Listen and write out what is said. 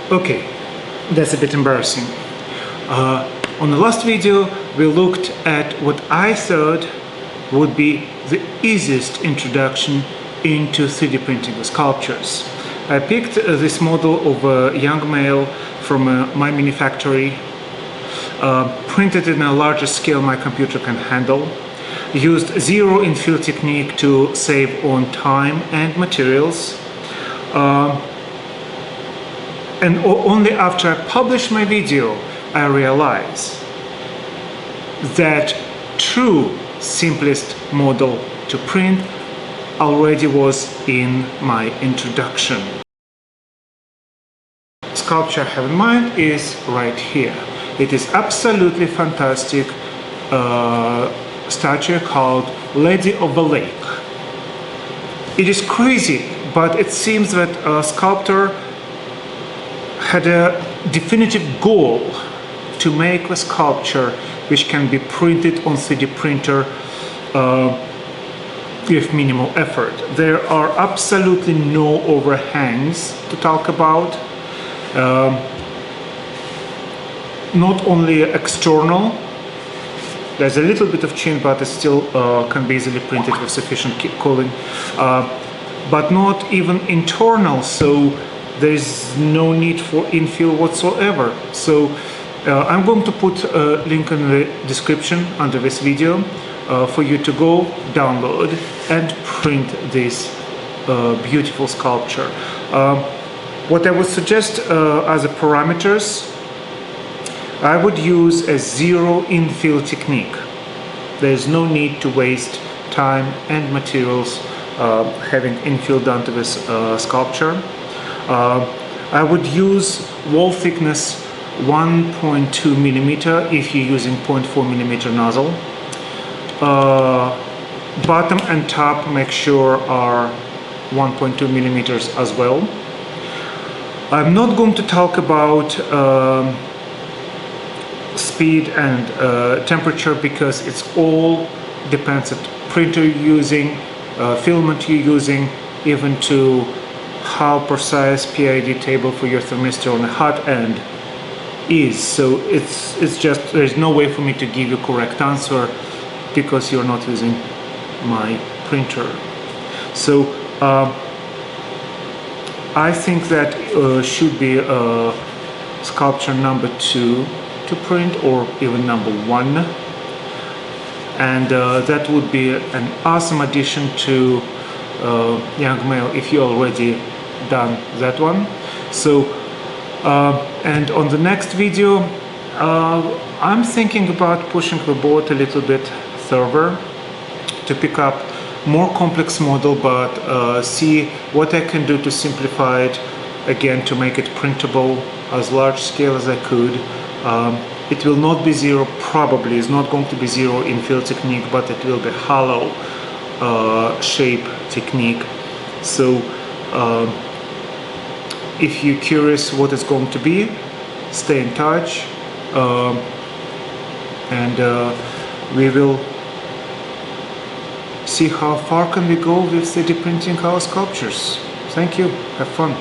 Okay, that's a bit embarrassing. On the last video we looked at what I thought would be the easiest introduction into 3D printing sculptures. I picked this model of a young male from my mini factory, printed in a larger scale my computer can handle, used zero infill technique to save on time and materials, and only after I published my video I realized that true simplest model to print already was in my introduction. The sculpture I have in mind is right here. It is absolutely fantastic statue called Lady of the Lake. It is crazy, but it seems that a sculptor had a definitive goal to make a sculpture which can be printed on 3D printer with minimal effort. There are absolutely no overhangs to talk about. Not only external, there's a little bit of chin, but it still can be easily printed with sufficient cooling, but not even internal, so there's no need for infill whatsoever. So I'm going to put a link in the description under this video for you to go download and print this beautiful sculpture. What I would suggest as a parameters, I would use a zero infill technique. There is no need to waste time and materials having infill done to this sculpture. I would use wall thickness 1.2 millimeter if you're using 0.4 millimeter nozzle. Bottom and top make sure are 1.2 millimeters as well. I'm not going to talk about speed and temperature because it's all depends on printer you're using, filament you're using, even to how precise PID table for your thermistor on the hot end is. So it's just there's no way for me to give you correct answer because you're not using my printer. So I think that should be sculpture number 2 to print, or even number 1, and that would be an awesome addition to young male if you already done that one. So and on the next video I'm thinking about pushing the board a little bit further to pick up more complex model, but see what I can do to simplify it again, to make it printable as large scale as I could. It will not be zero, probably is not going to be zero infill technique, but it will be hollow shape technique. So if you're curious what it's going to be, stay in touch, and we will see how far can we go with 3D printing our sculptures. Thank you, have fun.